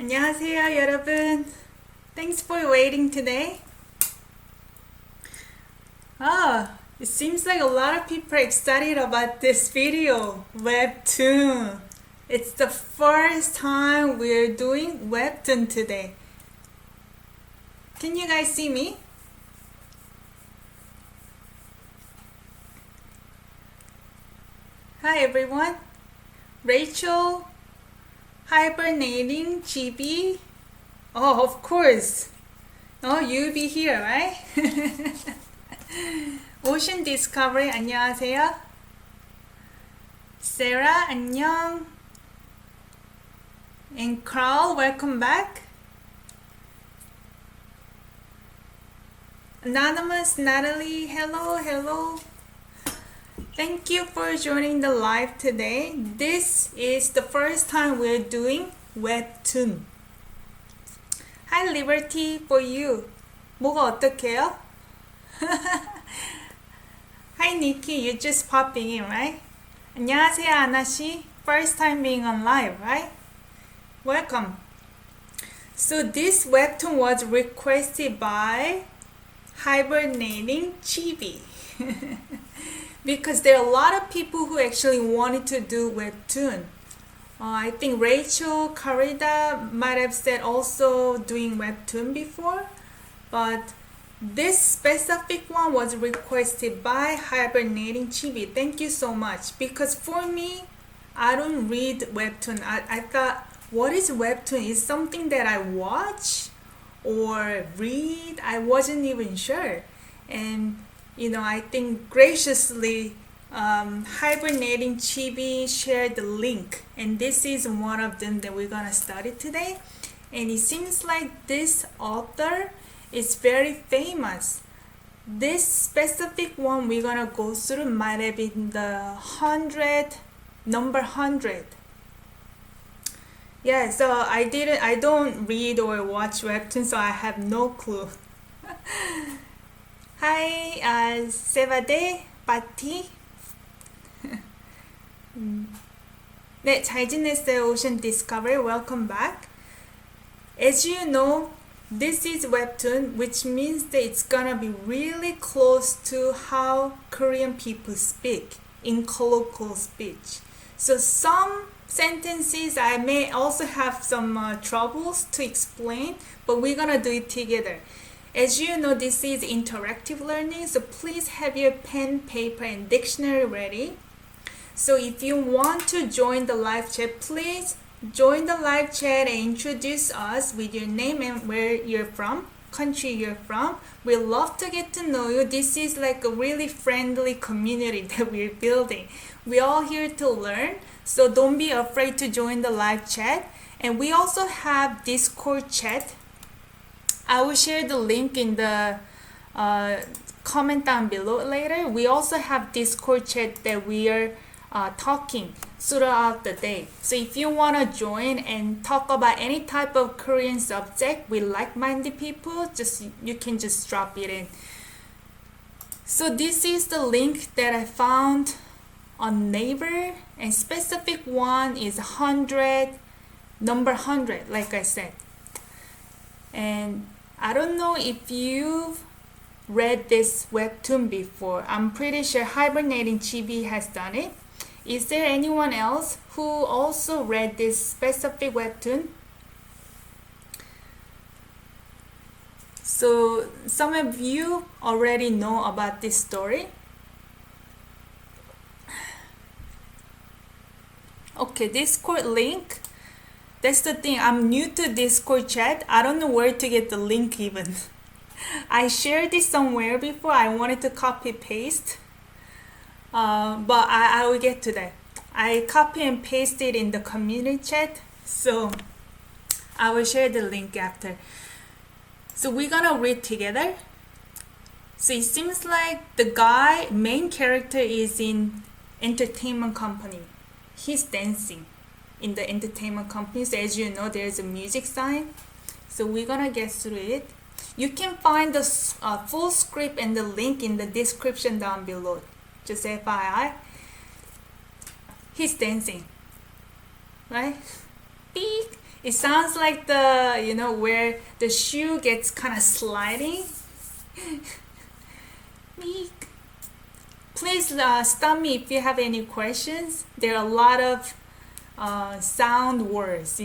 안녕하세요, 여러분. Thanks for waiting today. It seems like a lot of people are excited about this video, Webtoon. It's the first time we're doing Webtoon today. Can you guys see me? Hi everyone. Rachel, hibernating, GB. Oh, of course. Oh, you'll be here, right? Ocean Discovery, 안녕하세요. Sarah, 안녕. And Carl, welcome back. Anonymous, Natalie, hello. Thank you for joining the live today. This is the first time we're doing Webtoon. Hi, Liberty, for you. 뭐가 어떡해요? Hi, Nikki, you're just popping in, right? 안녕하세요, 아나씨. First time being on live, right? Welcome. So this Webtoon was requested by hibernating Chibi. Because there are a lot of people who actually wanted to do Webtoon. I think Rachel, Carida might have said also doing Webtoon before, but this specific one was requested by hibernating Chibi. Thank you so much. Because for me, I don't read Webtoon. I thought, what is Webtoon? Is something that I watch or read? I wasn't even sure. And I think graciously hibernating Chibi shared the link, and this is one of them that we're gonna study today. And it seems like this author is very famous. This specific one we're gonna go through might have been the number 100. Yeah, so I don't read or watch Webtoon, so I have no clue. Hi, 세바데, 바티. 네, 잘 지냈어요, Ocean Discovery. Welcome back. As you know, this is Webtoon, which means that it's gonna be really close to how Korean people speak in colloquial speech. So some sentences I may also have some troubles to explain, but we're gonna do it together. As you know, this is interactive learning, so please have your pen, paper, and dictionary ready. So if you want to join the live chat, please join the live chat and introduce us with your name and where you're from, country you're from. We love to get to know you. This is like a really friendly community that we're building. We're all here to learn, so don't be afraid to join the live chat. And we also have Discord chat. I will share the link in the comment down below later. We also have Discord chat that we are talking throughout the day. So if you want to join and talk about any type of Korean subject with like-minded people, you can just drop it in. So this is the link that I found on Naver, and specific one is number 100, like I said. And I don't know if you've read this Webtoon before. I'm pretty sure Hibernating Chibi has done it. Is there anyone else who also read this specific Webtoon? So some of you already know about this story. Okay, Discord link. That's the thing, I'm new to Discord chat. I don't know where to get the link even. I shared this somewhere before. I wanted to copy paste. But I will get to that. I copy and paste it in the community chat. So I will share the link after. So we're gonna read together. So it seems like the main character is in entertainment company. He's dancing in the entertainment company. So as you know, there's a music sign. So we're gonna get through it. You can find the full script and the link in the description down below. Just FYI. He's dancing, right? Beep. It sounds like the, where the shoe gets kind of sliding. Meek. Please stop me if you have any questions. There are a lot of sound words,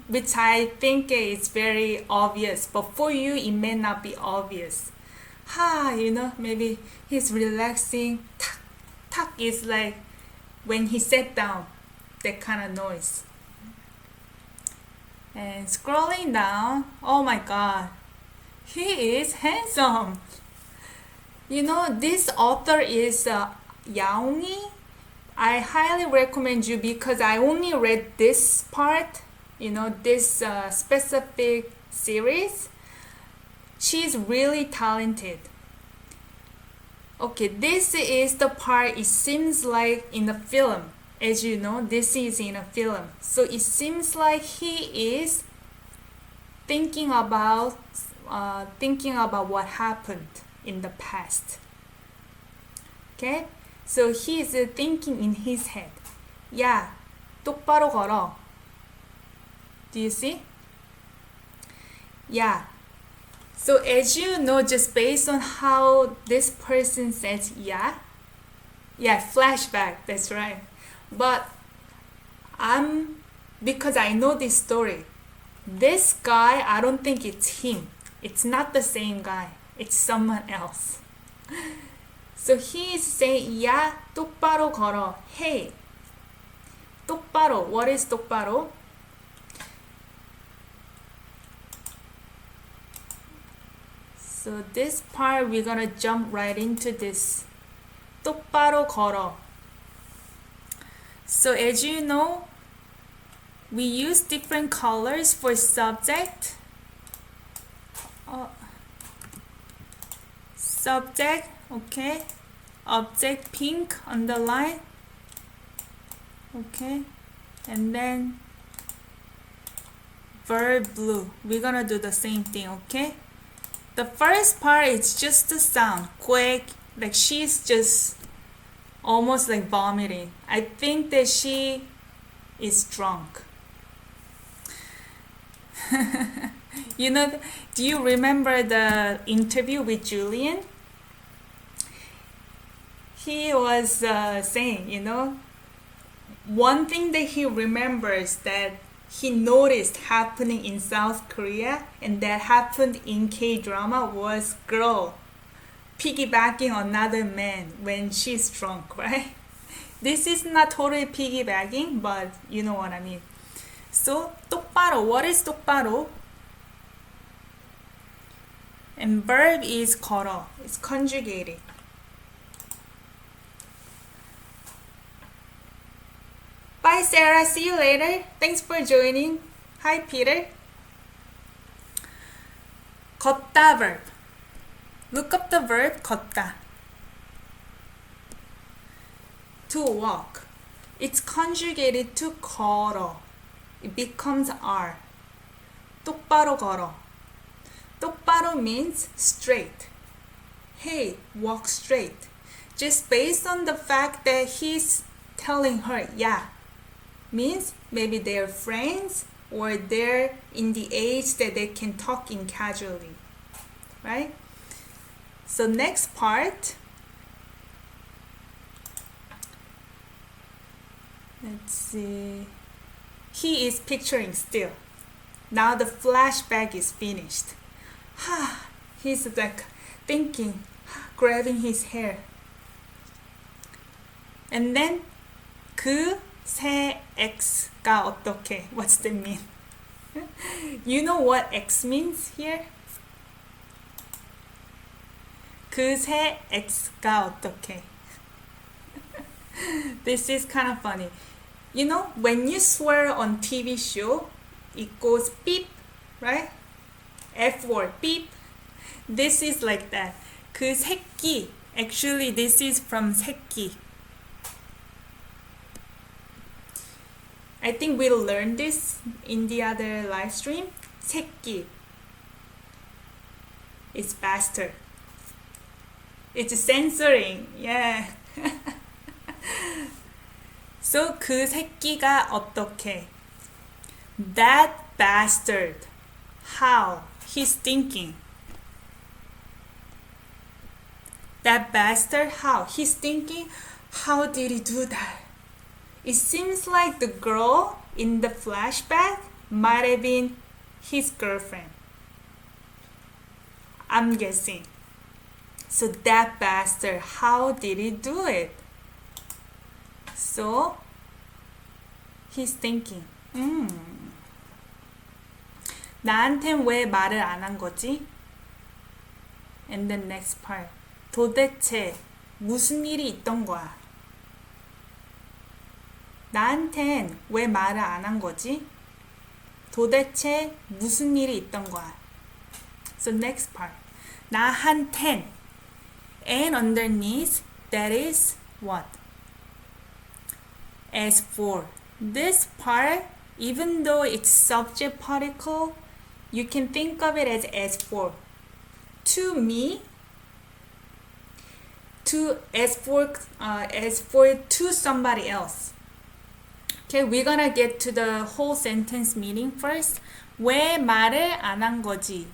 which I think is very obvious. But for you, it may not be obvious. Maybe he's relaxing. Tak, tak is like when he sat down, that kind of noise. And scrolling down, oh my god, he is handsome. This author is Yaongi. I highly recommend you because I only read this part, this specific series. She's really talented. Okay, this is the part it seems like in the film. As you know, this is in a film. So it seems like he is thinking about what happened in the past. Okay? So he is thinking in his head. 야, 똑바로 걸어. Do you see? Yeah. So as you know, just based on how this person says yeah, flashback, that's right. But because I know this story, this guy, I don't think it's him. It's not the same guy. It's someone else. So he is saying, 야, 똑바로 걸어. Hey, 똑바로. What is 똑바로? So this part, we're gonna jump right into this. 똑바로 걸어. So as you know, we use different colors for subject. Subject, okay. Object pink, underline. Okay. And then verb blue. We're gonna do the same thing, okay? The first part is just the sound. Quick, like she's just almost like vomiting. I think that she is drunk. Do you remember the interview with Julian? He was saying, one thing that he remembers that he noticed happening in South Korea and that happened in K-drama was girl piggybacking another man when she's drunk, right? This is not totally piggybacking, but you know what I mean. So, 똑바로. What is 똑바로? And verb is 걸어. It's conjugated. Bye, Sarah. See you later. Thanks for joining. Hi, Peter. 걷다 verb. Look up the verb 걷다. To walk. It's conjugated to 걸어. It becomes R. 똑바로 걸어. 똑바로 means straight. Hey, walk straight. Just based on the fact that he's telling her, yeah, means maybe they're friends or they're in the age that they can talk in casually, right? So next part, let's see. He is picturing still. Now the flashback is finished. He's like thinking, grabbing his hair. And then KSTYLEYO가 어떻게? What's the mean? You know what X means here? KSTYLEYO가 어떻게? This is kind of funny. When you swear on TV show, it goes beep, right? F word, beep. This is like that. 그 새끼. Actually, this is from 새끼. I think we'll learn this in the other live stream. 새끼. It's faster. It's censoring. Yeah. So 그 새끼가 어떻게? That bastard. How? He's thinking. That bastard, how? He's thinking, how did he do that? It seems like the girl in the flashback might have been his girlfriend. I'm guessing. So that bastard, how did he do it? So he's thinking, 나한텐 왜 말을 안 한 거지? And the next part. 도대체 무슨 일이 있던 거야? 나한텐 왜 말을 안 한 거지? 도대체 무슨 일이 있던 거야? So next part. 나한텐. And underneath, that is what? As for. This part, even though it's subject particle, you can think of it as for. To me, as for to somebody else. Okay, we're gonna get to the whole sentence meaning first. 왜 말을 안 한 거지?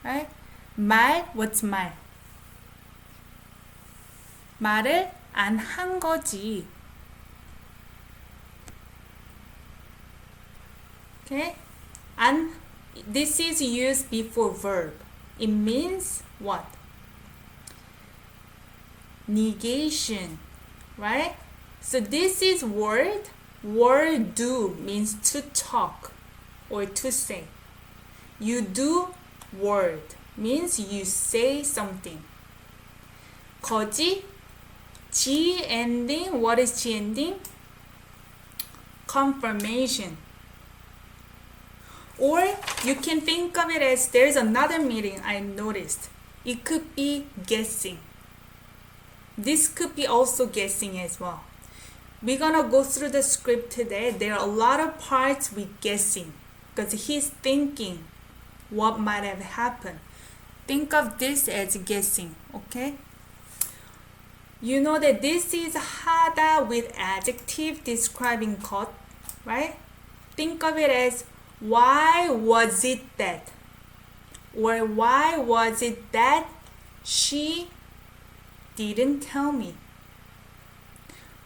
Right? 말, what's 말? 말을 안 한 거지. Okay? And this is used before verb. It means what? Negation, right? So this is word. Word do means to talk or to say. You do word means you say something. 거지, G ending. What is G ending? Confirmation. Or you can think of it as there's another meaning I noticed. It could be guessing. This could be also guessing as well. We're gonna go through the script today. There are a lot of parts with guessing because he's thinking what might have happened. Think of this as guessing, okay? You know that this is 하다 with adjective describing 것, right? Think of it as why was it that? Or why was it that she didn't tell me?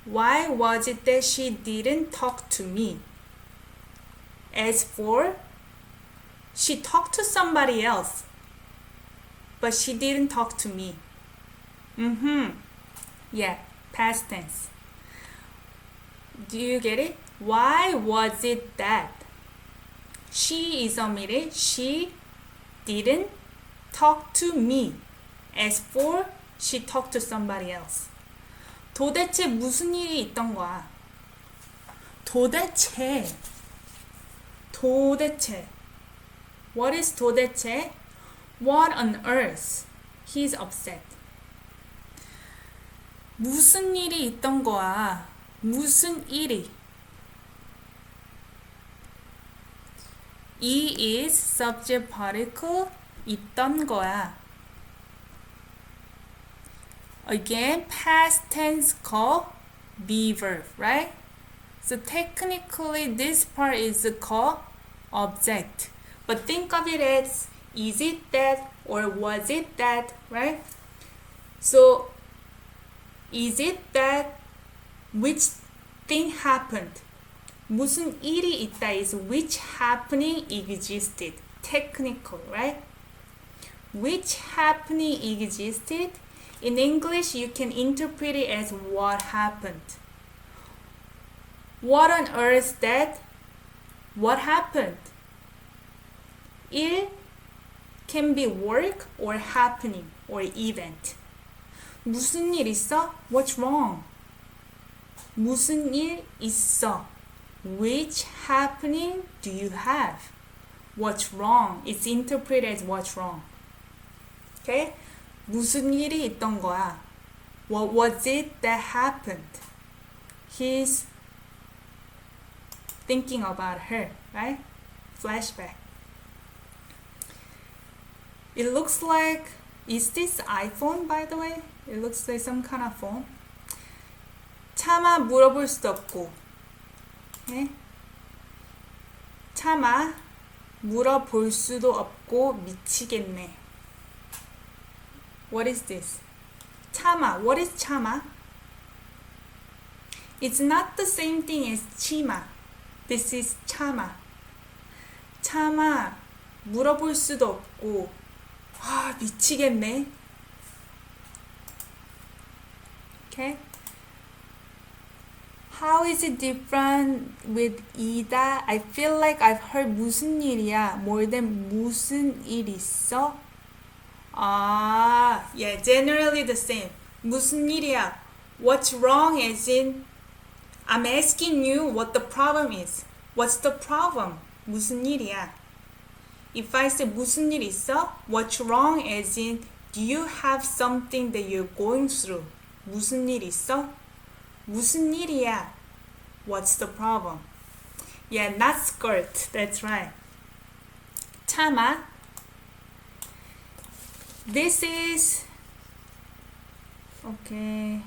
Why was it that she didn't talk to me? As for, she talked to somebody else, but she didn't talk to me. Yeah, past tense. Do you get it? Why was it that? She is omitted. She didn't talk to me. As for, she talked to somebody else. 도대체 무슨 일이 있던 거야? 도대체. What is 도대체? What on earth? He's upset. 무슨 일이 있던 거야? 무슨 일이? 이 is subject particle. 있던 거야. Again, past tense 거, be verb, right? So technically this part is the 거 object. But think of it as is it that or was it that, right? So is it that which thing happened? 무슨 일이 있다 is which happening existed. Technical, right? Which happening existed. In English, you can interpret it as what happened. What on earth that? What happened? 일 can be work or happening or event. 무슨 일 있어? What's wrong? 무슨 일 있어? Which happening do you have? What's wrong? It's interpreted as what's wrong. Okay? 무슨 일이 있던 거야? What was it that happened? He's thinking about her, right? Flashback. It looks like, is this iPhone by the way? It looks like some kind of phone. 차마 물어볼 수도 없고. 네? 참아 물어볼 수도 없고 미치겠네. What is this? 참아. What is 참아? It's not the same thing as 치마. This is 참아. 참아 물어볼 수도 없고 미치겠네. Okay. How is it different with 이다? I feel like I've heard 무슨 일이야 more than 무슨 일 있어? Yeah, generally the same. 무슨 일이야? What's wrong as in I'm asking you what the problem is. What's the problem? 무슨 일이야? If I say 무슨 일 있어? What's wrong as in do you have something that you're going through? 무슨 일 있어? 무슨 일이야? What's the problem? Yeah, not skirt. That's right. 참아. This is okay.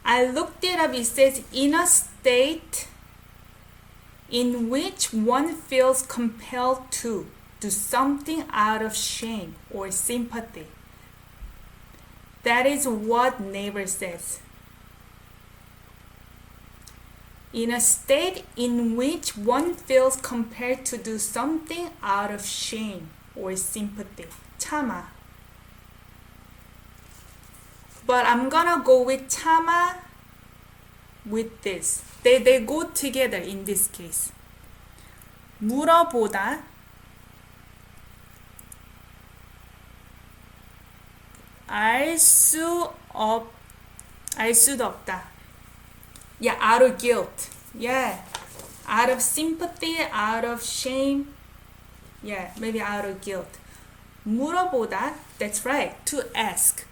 I looked it up. It says in a state in which one feels compelled to do something out of shame or sympathy. That is what neighbor says. In a state in which one feels compelled to do something out of shame or sympathy. 참아. But I'm gonna go with 참아 with this. They go together in this case. 물어보다. 알 수도 없다. Yeah, out of guilt. Yeah, out of sympathy, out of shame. Yeah, maybe out of guilt. 물어보다. That's right. To ask.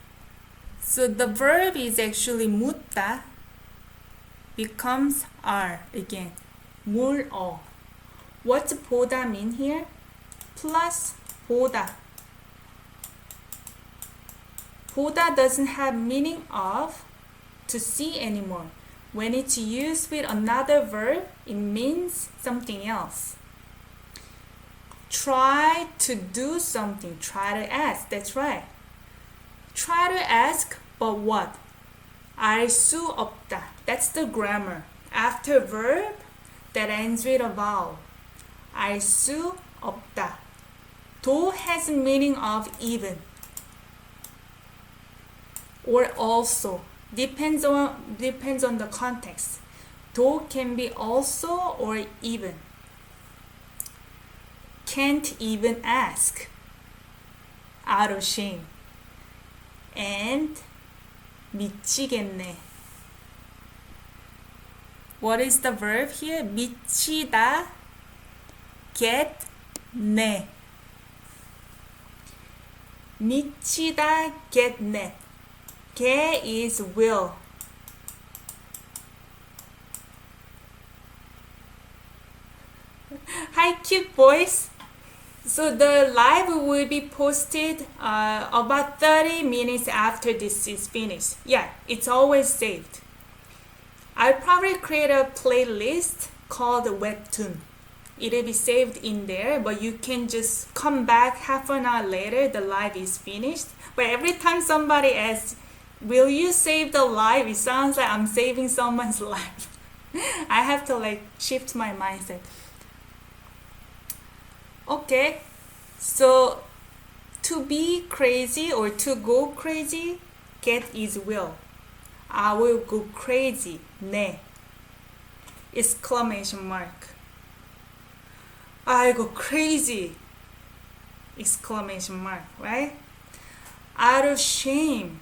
So the verb is actually 묻다. Becomes are again. 물어. What's 보다 mean here? Plus 보다. 보다 doesn't have meaning of to see anymore. When it's used with another verb, it means something else. Try to do something. Try to ask. That's right. Try to ask, but what? 알 수 없다. That's the grammar. After verb that ends with a vowel. 알 수 없다. 도 has meaning of even or also. Depends on the context. 도 can be also or even. Can't even ask. Out of shame. And 미치겠네. What is the verb here? 미치다 겠네. 미치다 겠네. 게 is will. Hi cute boys. So the live will be posted about 30 minutes after this is finished. Yeah, it's always saved. I'll probably create a playlist called Webtoon. It'll be saved in there, but you can just come back half an hour later, the live is finished. But every time somebody asks, will you save the live? It sounds like I'm saving someone's life. I have to shift my mindset. Okay, so to be crazy or to go crazy, get is will. I will go crazy. 네. Exclamation mark. I go crazy. Exclamation mark, right? Out of shame.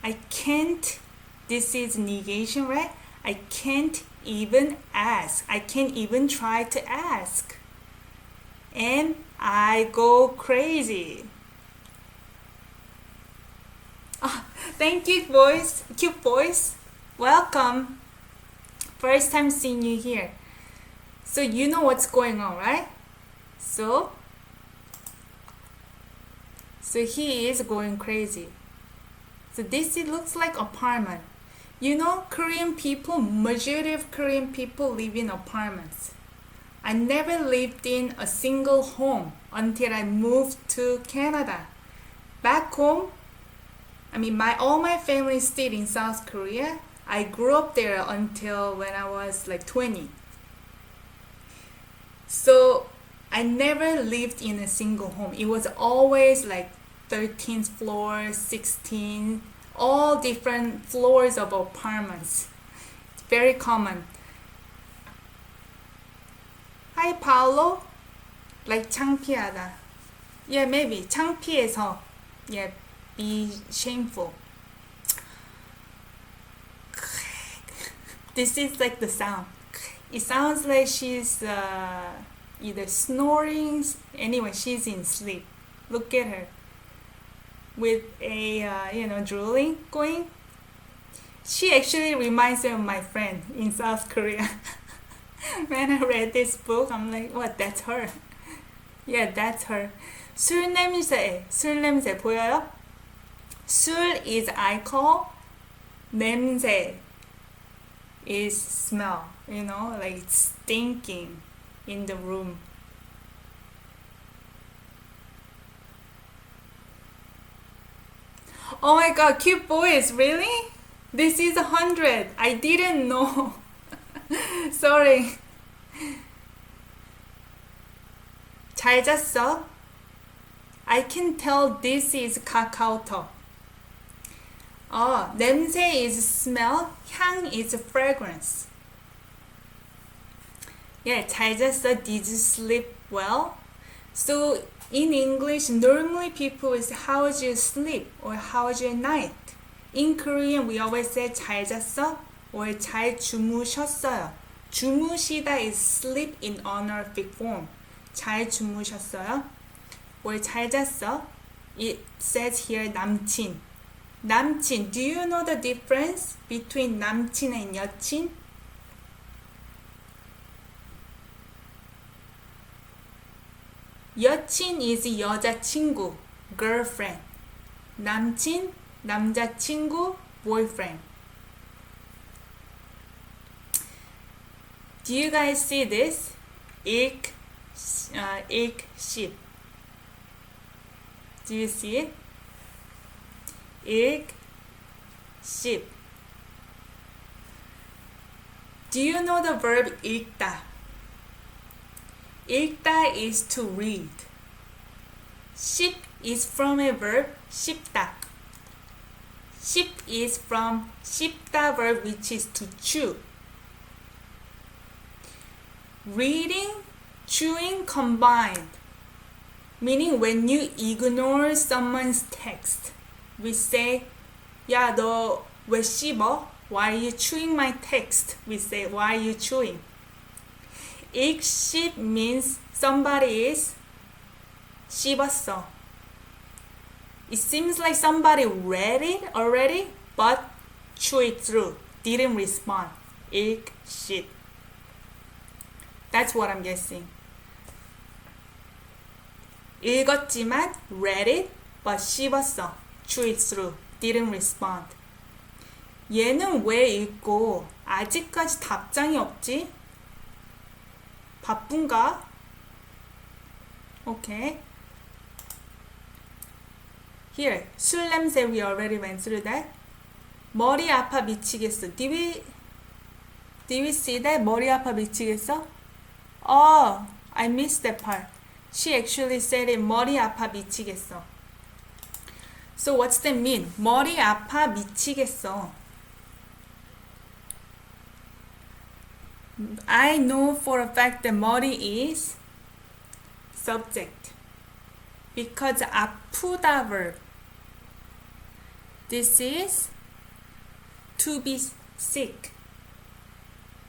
I can't. This is negation, right? I can't even ask. I can't even try to ask. And I go crazy. Thank you, boys. Cute boys. Welcome. First time seeing you here. So you know what's going on, right? So he is going crazy. So this it looks like apartment. You know, Korean people, majority of Korean people live in apartments. I never lived in a single home until I moved to Canada. Back home, all my family is still in South Korea. I grew up there until when I was like 20. So I never lived in a single home. It was always like 13th floor, 16, all different floors of apartments. It's very common. Hi Paolo. Like 창피하다. Yeah, maybe. 창피해서. Yeah, be shameful. This is like the sound. It sounds like she's either snoring. Anyway, she's in sleep. Look at her. With a, drooling going. She actually reminds me of my friend in South Korea. When I read this book, I'm like, what? That's her. Yeah, that's her. 술 냄새 보여요? 술 is alcohol. 냄새 is smell. Like it's stinking in the room. Oh my god, cute boys, really? This is 100. I didn't know. Sorry. 잘 잤어? I can tell this is 카카오톡. 냄새 is smell, 향 is fragrance. Yeah, 잘 잤어? Did you sleep well? So in English, normally people will say, how was your sleep? Or how was your night? In Korean, we always say 잘 잤어? Or 잘 주무셨어요. 주무시다 is sleep in honorific form. 잘 주무셨어요? Or 잘 잤어? It says here 남친. 남친. Do you know the difference between 남친 and 여친? 여친 is 여자친구, girlfriend. 남친, 남자친구, boyfriend. Do you guys see this? Ik, ship. Do you see it? Ik, ship. Do you know the verb 읽다? 읽다 is to read. 씹 is from a verb 씹다. 씹 is from 씹다 verb which is to chew. Reading, chewing combined. Meaning when you ignore someone's text, we say, 야, 너 왜 씹어? Why are you chewing my text? We say, why are you chewing? 읽씹 means somebody is 씹었어. It seems like somebody read it already, but chew it through, didn't respond. 읽씹. That's what I'm guessing. 읽었지만 read it, but 씹었어. chew it through, didn't respond. 얘는 왜 읽고 아직까지 답장이 없지? 바쁜가? Okay. Here, 술 냄새, we already went through that. 머리 아파 미치겠어. Did we see that? 머리 아파 미치겠어? Oh, I missed that part. She actually said it, 머리 아파 미치겠어. So what's that mean? 머리 아파 미치겠어. I know for a fact that 머리 is subject because 아프다 verb. This is to be sick,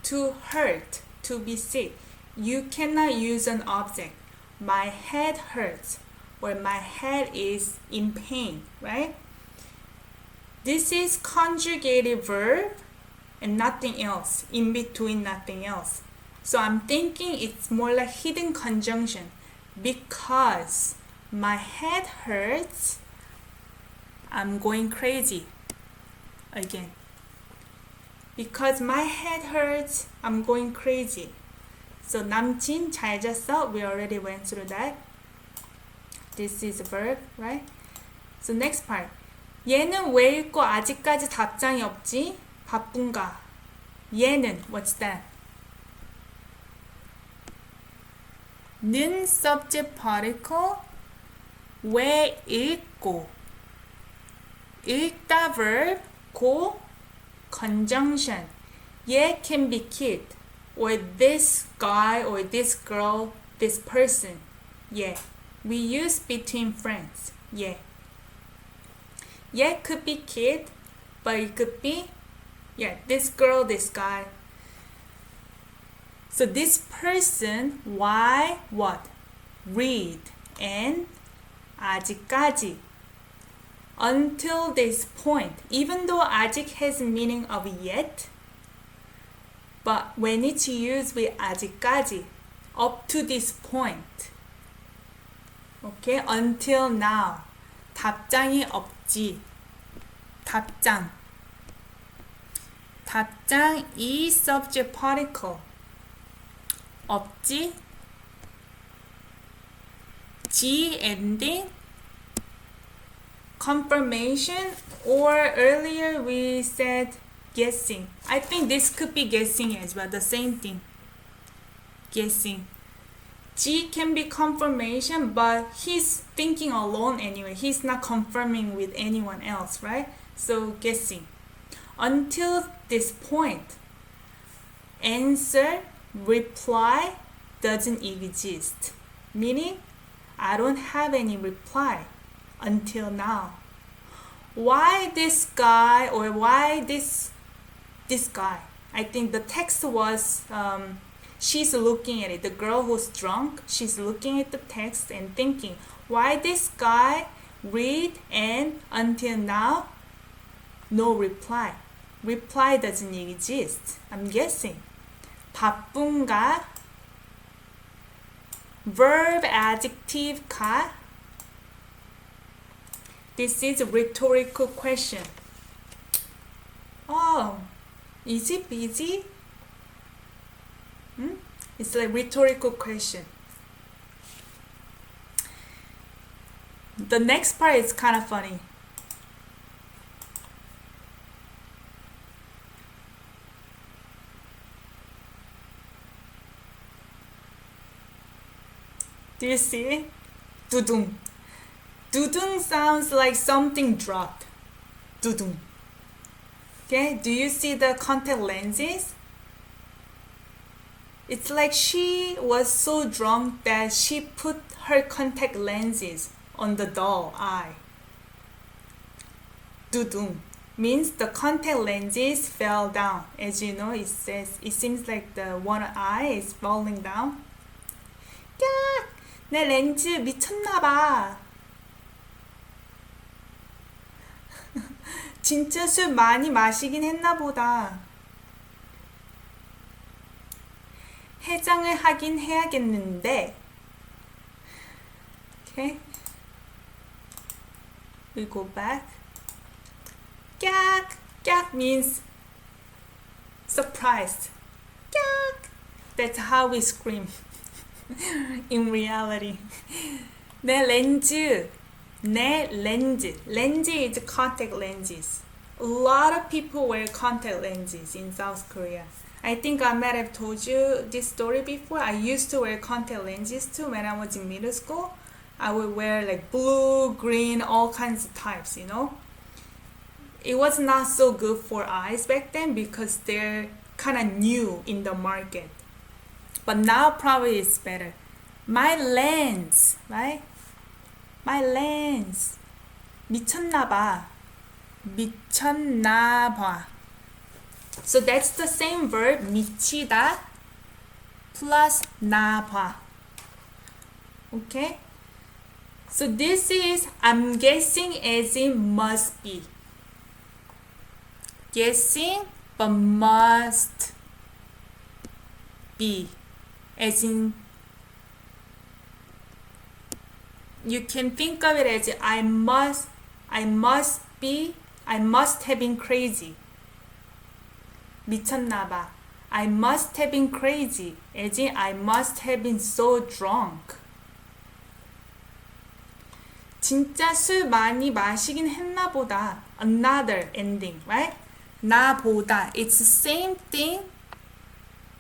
to hurt, to be sick. You cannot use an object. My head hurts or my head is in pain, right? This is conjugated verb and nothing else, in between nothing else. So I'm thinking it's more like hidden conjunction. Because my head hurts, I'm going crazy. Again. Because my head hurts, I'm going crazy. So 남친 잘 잤어? We already went through that. This is a verb, right? So next part. 얘는 왜 읽고 아직까지 답장이 없지? 바쁜가? 얘는, what's that? 는 subject particle 왜 읽고 읽다 verb 고 conjunction 얘 can be kid or this guy or this girl this person yeah we use between friends yeah yeah could be kid but it could be yeah this girl this guy. So this person, why, what? Read and 아직까지. Until this point. Even though 아직 has meaning of yet, but when it's used with 아직까지, up to this point. Okay, until now. 답장이 없지. 답장. 답장 이 subject particle. 없지 G ending confirmation or earlier we said guessing. I think this could be guessing as well, the same thing. Guessing. G can be confirmation, but he's thinking alone anyway. He's not confirming with anyone else, right? So guessing. Until this point, answer reply doesn't exist, meaning I don't have any reply until now. Why this guy or why this guy? I think the text was she's looking at it. The girl who's drunk, she's looking at the text and thinking, why this guy read and until now no reply. Reply doesn't exist. I'm guessing. 바쁜가? Verb adjective 가? This is a rhetorical question. Oh, is he busy? It's like rhetorical question. The next part is kind of funny. Do you see it? 두둥. 두둥 sounds like something dropped. 두둥. Okay, do you see the contact lenses? It's like she was so drunk that she put her contact lenses on the doll eye. 두둥 means the contact lenses fell down. As you know, it seems like the one eye is falling down. 야! 내 렌즈 미쳤나봐. 진짜 술 많이 마시긴 했나보다. 해장을 하긴 해야겠는데. Okay. We go back. 깍! 깍 means surprised. 깍! That's how we scream. In reality. 내 렌즈. Lens is contact lenses. A lot of people wear contact lenses in South Korea. I think I might have told you this story before. I used to wear contact lenses too when I was in middle school. I would wear like blue, green, all kinds of types, you know. It was not so good for eyes back then because they're kind of new in the market. But now probably it's better. My lens, right? My lens. 미쳤나봐. 미쳤나봐. So that's the same verb, 미치다 plus 나봐. Okay? So this is I'm guessing as in must be. Guessing but must be. As in you can think of it as I must have been crazy. 미쳤나봐. I must have been crazy. as in I must have been so drunk. 진짜 술 많이 마시긴 했나 보다. Another ending, right? 나보다. It's the same thing,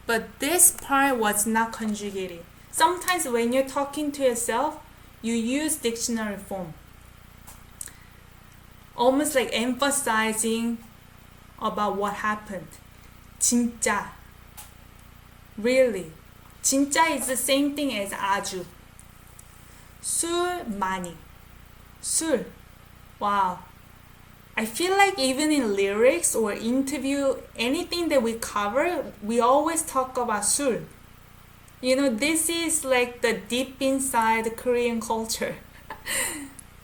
but this part was not conjugated. Sometimes when you're talking to yourself, you use dictionary form. Almost like emphasizing about what happened. 진짜. Really. 진짜 is the same thing as 아주. 술 많이. 술. Wow. I feel like even in lyrics or interview, anything that we cover, we always talk about 술. You know, this is like the deep inside Korean culture.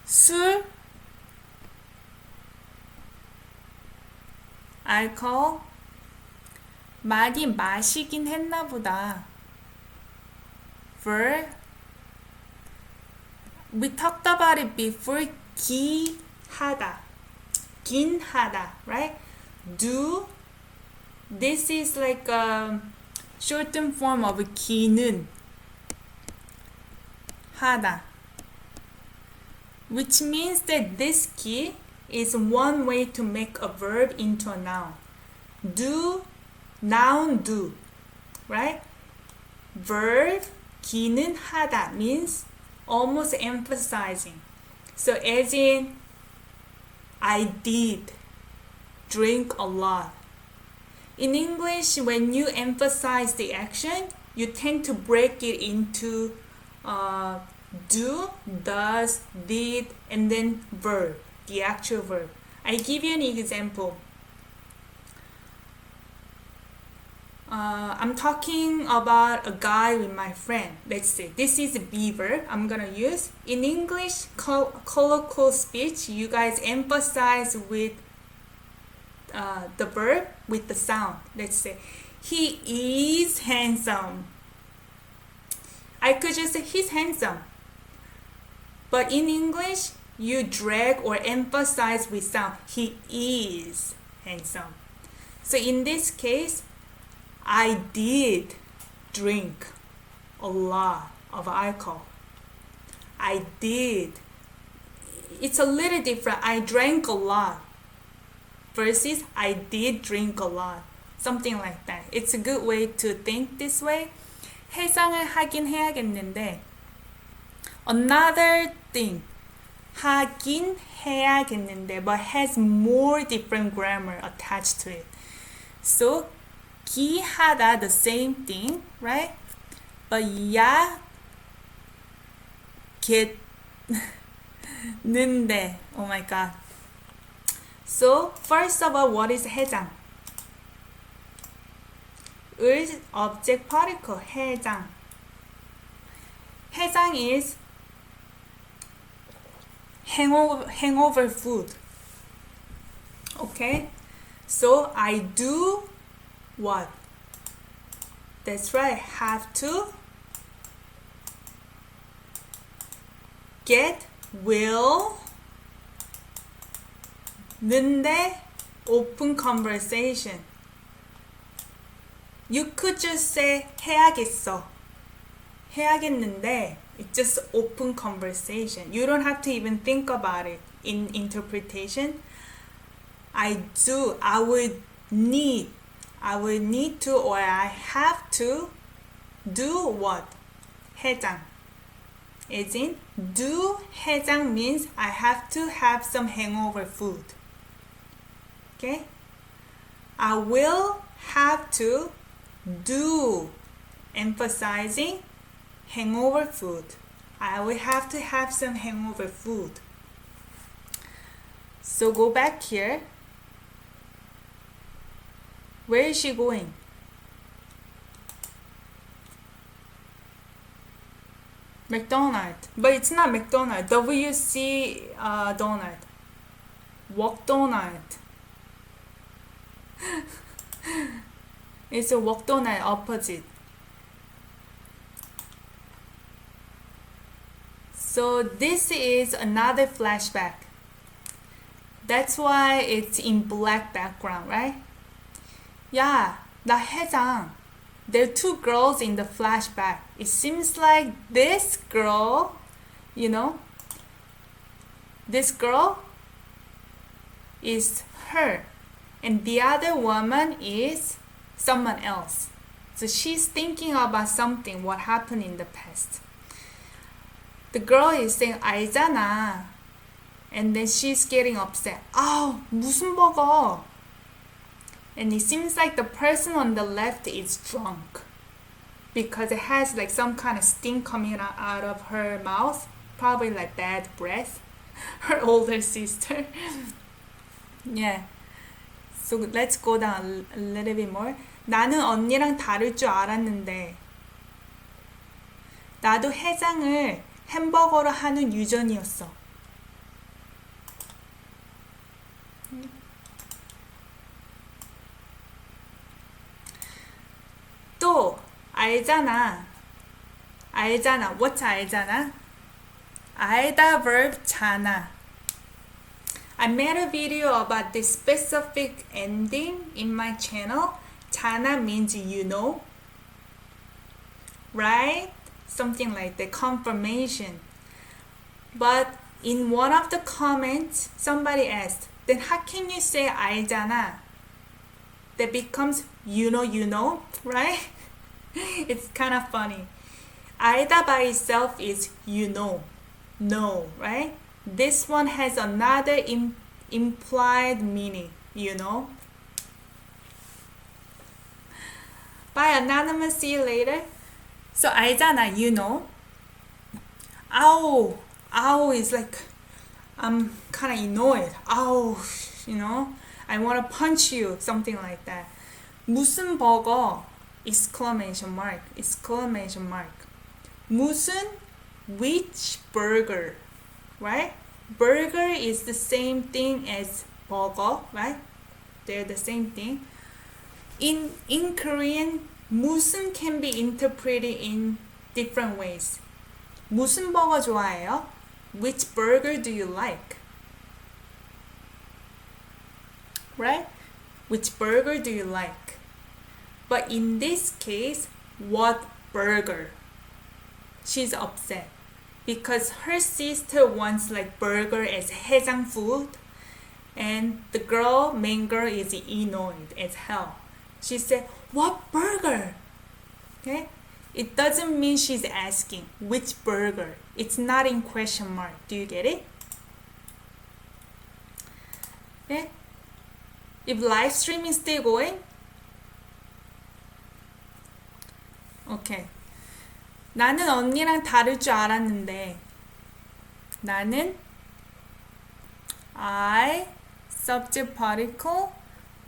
술, alcohol, 많이 마시긴 했나 보다. Verb, we talked about it before. 기하다, 긴하다, right? Do, this is like a shortened form of 기는 하다, which means that this 기 is one way to make a verb into a noun. Do, noun do, right? Verb 기는 하다 means almost emphasizing. So as in I did drink a lot. In English, when you emphasize the action, you tend to break it into do, does, did, and then verb, the actual verb. I give you an example. I'm talking about a guy with my friend. Let's say this is a be verb I'm gonna use. In English colloquial speech, you guys emphasize with the verb with the sound. Let's say he is handsome. I could just say he's handsome. But in English, you drag or emphasize with sound. He is handsome. So in this case, I did drink a lot of alcohol. I did. It's a little different. I drank a lot versus I did drink a lot. Something like that. It's a good way to think this way. 해상을 하긴 해야겠는데 another thing. 하긴 해야겠는데 but has more different grammar attached to it. So 기하다, the same thing, right? But 야겠는데, oh my god. So first of all, what is 해장? 을 object particle 해장. 해장 is hangover food. Okay? So I do what? That's right, have to get will 는데 open conversation. You could just say 해야겠어, 해야겠는데. It's just open conversation. You don't have to even think about it in interpretation. I do, I would need to or I have to do what? 해장. As in, do 해장 means I have to have some hangover food. Okay? I will have to do, emphasizing hangover food. I will have to have some hangover food. So go back here. Where is she going? McDonald's. But it's not McDonald's. WC Donald. Walk Donald. It's a Walk Donald opposite. So this is another flashback. That's why it's in black background, right? 야, 나 해장. There are two girls in the flashback. It seems like this girl, you know, this girl is her, and the other woman is someone else. So she's thinking about something, what happened in the past. The girl is saying, 알잖아. And then she's getting upset. 아우, 무슨 버거? And it seems like the person on the left is drunk because it has like some kind of sting coming out of her mouth, probably like bad breath. Her older sister. Yeah. So let's go down a little bit more. 나는 언니랑 다를 줄 알았는데 나도 해장을 햄버거로 하는 유전이었어. 또 알잖아. 알잖아. What's 알잖아? 알다 verb 잖아. I made a video about this specific ending in my channel. 잖아 means you know. Right? Something like the confirmation. But in one of the comments, somebody asked, then how can you say 알잖아? That becomes you know, right? It's kind of funny. 알다 by itself is you know, right? This one has another implied meaning, you know. Bye, Anonymous. See you later. So 알잖아, you know. Ow is like I'm kind of annoyed. Ow, you know. I want to punch you, something like that. 무슨 버거? Exclamation mark. 무슨? Which burger? Right? Burger is the same thing as burger, right? They're the same thing. In Korean, 무슨 can be interpreted in different ways. 무슨 버거 좋아해요? Which burger do you like? Right? Which burger do you like? But in this case, what burger? She's upset because her sister wants like burger as 해장 food, and the main girl is annoyed as hell. She said, what burger? Okay? It doesn't mean she's asking which burger. It's not in question mark. Do you get it? Okay? If live stream is still going? Okay. 나는 언니랑 다를 줄 알았는데 나는 I subject particle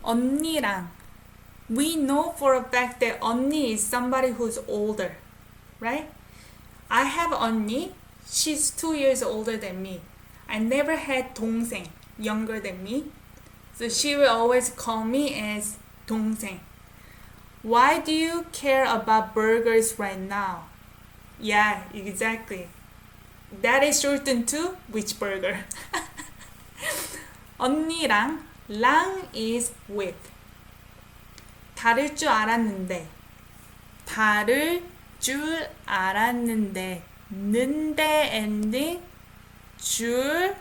언니랑 we know for a fact that 언니 is somebody who's older, right? I have 언니. She's 2 years older than me. I never had 동생, younger than me. So she will always call me as 동생. Why do you care about burgers right now? Yeah, exactly. That is shortened to which burger? 언니랑 랑 is with. 다를 줄 알았는데 다를 줄 알았는데 는데 ending 줄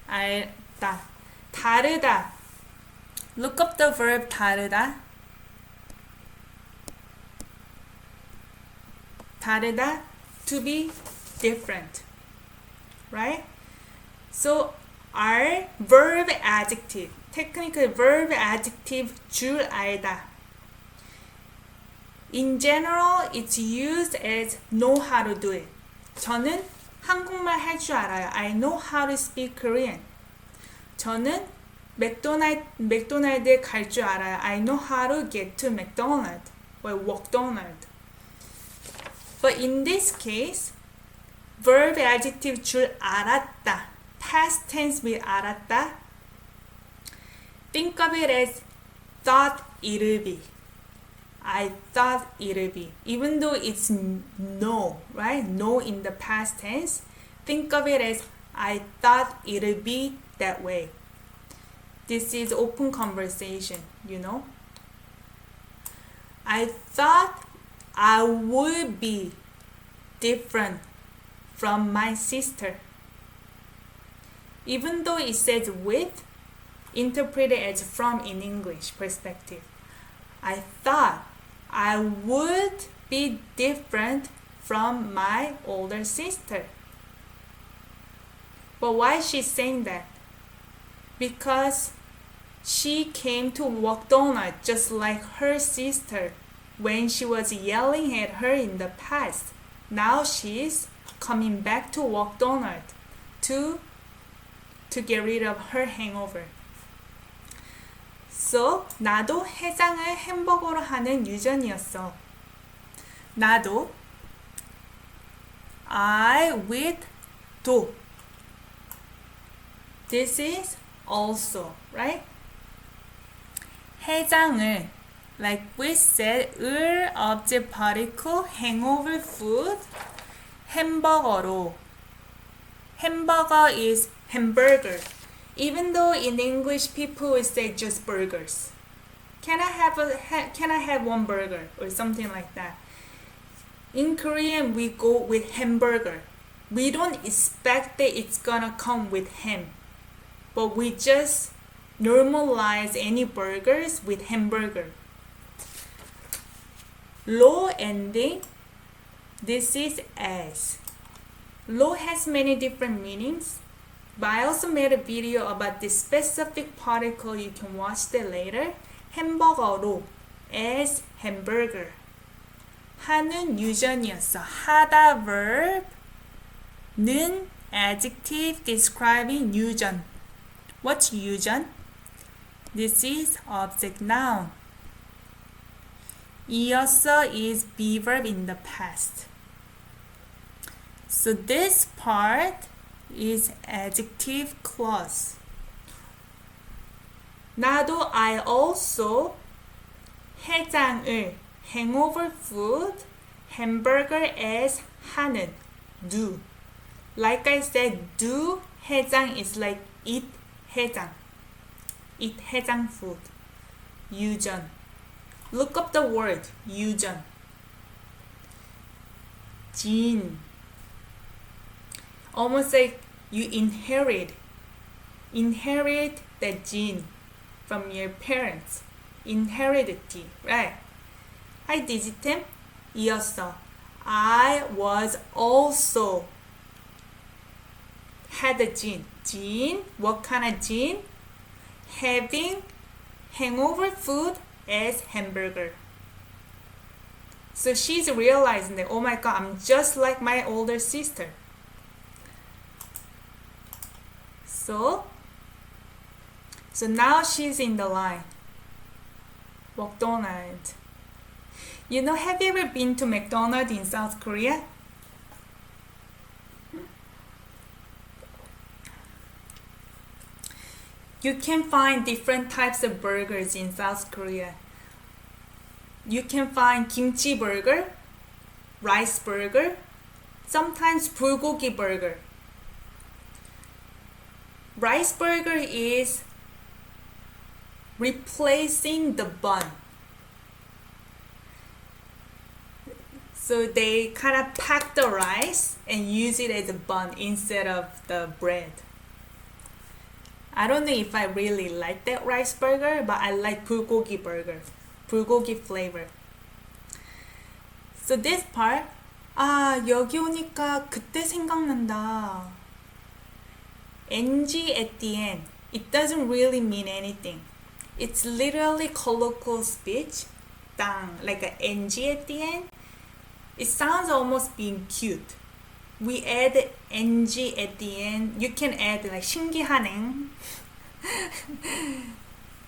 알다. 다르다. Look up the verb 다르다. 다르다, to be different, right? So our verb adjective, technically verb adjective 줄 알다. In general, it's used as know how to do it. 저는 한국말 할 줄 알아요. I know how to speak Korean. 저는 맥도날드에 갈 줄 알아요. I know how to get to McDonald's or McDonald's. But in this case, verb adjective 줄 알았다, past tense with 알았다, think of it as thought it'll be. I thought it'll be. Even though it's no, right? No in the past tense, think of it as I thought it'll be that way. This is open conversation, you know? I thought I would be different from my sister. Even though it says with, interpreted as from in English perspective. I thought I would be different from my older sister. But why is she saying that? Because she came to McDonald's just like her sister when she was yelling at her in the past. Now she's coming back to McDonald's to get rid of her hangover. So, 나도 해장을 햄버거로 하는 유전이었어. 나도 I with 도. This is also, right? 해장을, like we said, 을 object particle, hangover food, 햄버거로. Hamburger is hamburger. Even though in English people will say just burgers. Can I have one burger or something like that? In Korean we go with hamburger. We don't expect that it's gonna come with ham. But we just normalize any burgers with hamburger. 로 ending. This is as. 로 has many different meanings. But I also made a video about this specific particle. You can watch that later. 햄버거로 as hamburger. 하는 유전이었어. 하다 verb. 는 adjective describing 유전. What's 유전? This is object noun. 이었어 is be verb in the past. So this part is adjective clause. 나도 I also 해장을 hangover food hamburger as 하는 do. Like I said, do 해장 is like eat 해장. Eat 해장 food. 유전. Look up the word 유전. gene. Almost like you inherit the gene from your parents. Inheritity, right? Hi, Digitim. 이었어. I was also had a gene. Gene? What kind of gene? Having hangover food as hamburger. So she's realizing that, oh my god, I'm just like my older sister. So now she's in the line. McDonald's. You know, have you ever been to McDonald's in South Korea? You can find different types of burgers in South Korea. You can find kimchi burger, rice burger, sometimes bulgogi burger. Rice burger is replacing the bun. So they kind of pack the rice and use it as a bun instead of the bread. I don't know if I really like that rice burger, but I like bulgogi burger. bulgogi flavor. So this part, 여기 오니까 그때 생각난다. ng at the end, it doesn't really mean anything. It's literally colloquial speech. 땅, like a ng at the end. It sounds almost being cute. We add ng at the end. You can add like 신기하네.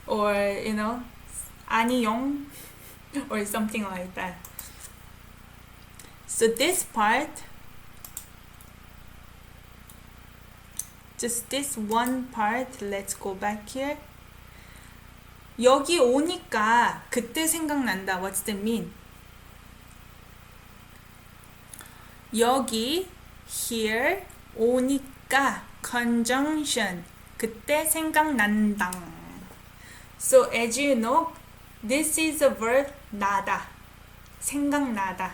Or, you know, 아니용. Or something like that. So this part, just this one part, let's go back here. 여기 오니까 그때 생각난다. What's the mean? 여기, here, 오니까, conjunction, 그때 생각난당. So as you know, this is a verb 나다. 생각나다.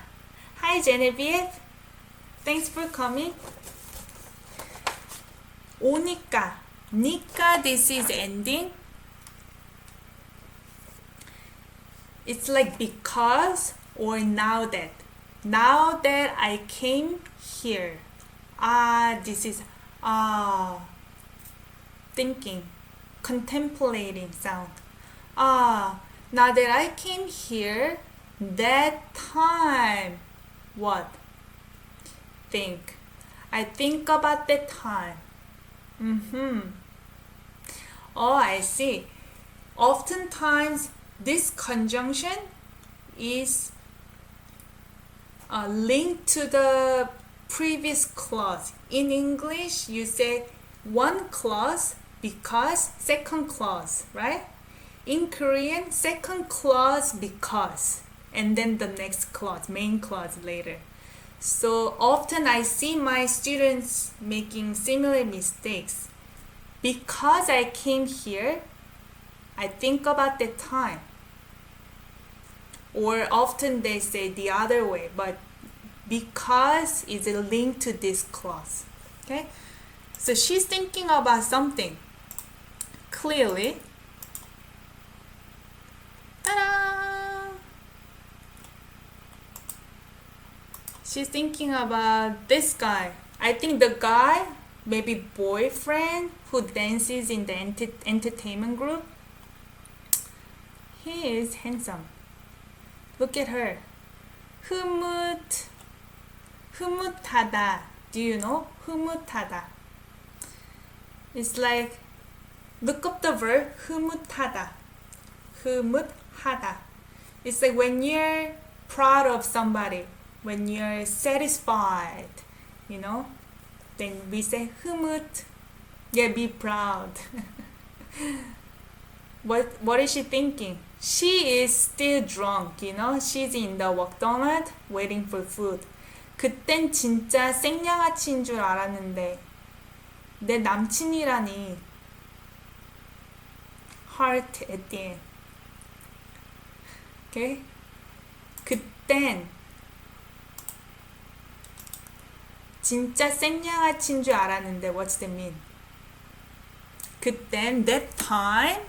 Hi Genevieve. Thanks for coming. 오니까. 니까 this is ending. It's like because or now that. Now that I came here. This is thinking, contemplating sound. Now that I came here, that time. What? Think. I think about that time. Oh, I see. Oftentimes, this conjunction is linked to the previous clause. In English, you say one clause because, second clause, right? In Korean, second clause because, and then the next clause, main clause later. So often I see my students making similar mistakes. Because I came here, I think about the time. Or often they say the other way, but because is linked to this clause. Okay? So she's thinking about something. Clearly. Ta-da! She's thinking about this guy. I think the guy, maybe boyfriend, who dances in the entertainment group. He is handsome. Look at her. 흐뭇하다. Do you know? 흐뭇하다. It's like, look up the verb, 흐뭇하다. 흐뭇하다. It's like when you're proud of somebody, when you're satisfied, you know, then we say 흐뭇. Yeah, be proud. What is she thinking? She is still drunk, you know? She's in the McDonald's waiting for food. 그땐 진짜 생양아치인 줄 알았는데 내 남친이라니. Heart at the end. Okay? 그땐 진짜 생양아치인 줄 알았는데 what's that mean? 그땐 that time.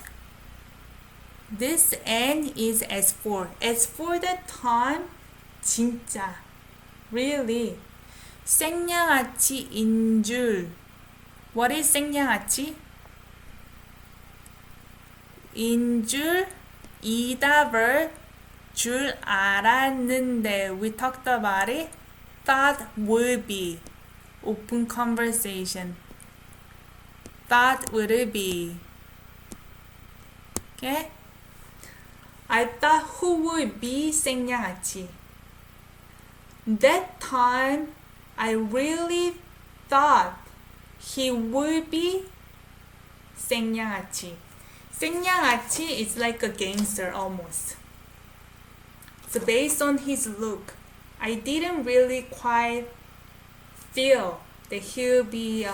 This N is as for. As for that time, 진짜, really, 생양아치인 줄. What is 생양아치? 인 줄, 이다 verb, 줄 알았는데. We talked about it. Thought would be. Open conversation. Thought would be. Okay? I thought who would be 생양아치. That time, I really thought he would be 생양아치. 생양아치 is like a gangster almost. So based on his look, I didn't really quite feel that he'll be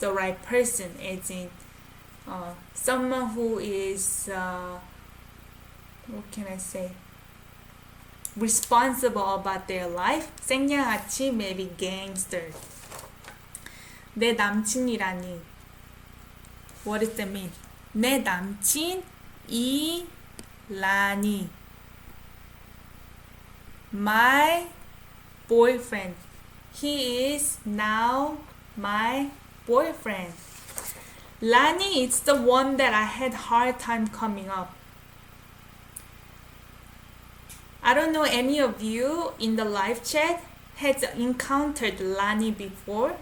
the right person, as in someone who is what can I say? Responsible about their life. 생양아치, maybe gangster. 내 남친이라니. What does that mean? 내 남친이라니. My boyfriend. He is now my boyfriend. Lani is the one that I had hard time coming up. I don't know any of you in the live chat has encountered Lani before.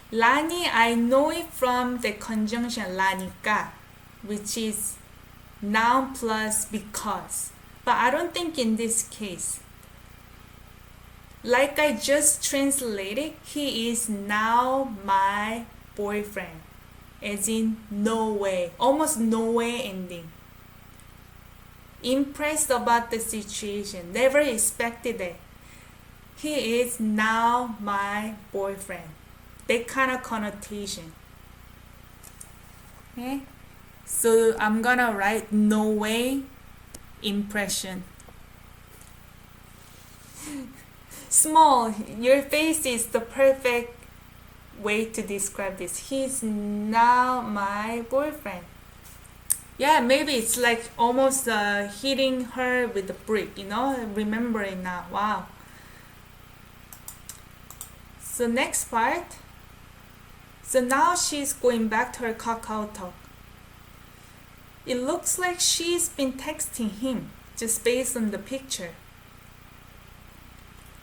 Lani, I know it from the conjunction 라니까, which is noun plus because. But I don't think in this case. Like I just translated, he is now my boyfriend. As in, no way. Almost no way ending. Impressed about the situation. Never expected it. He is now my boyfriend. That kind of connotation. Okay? So I'm gonna write no way impression. Small. Your face is the perfect way to describe this. He's now my boyfriend. Yeah, maybe it's like almost hitting her with a brick, you know? Remember it now. Wow. So next part. So now she's going back to her KakaoTalk. It looks like she's been texting him just based on the picture.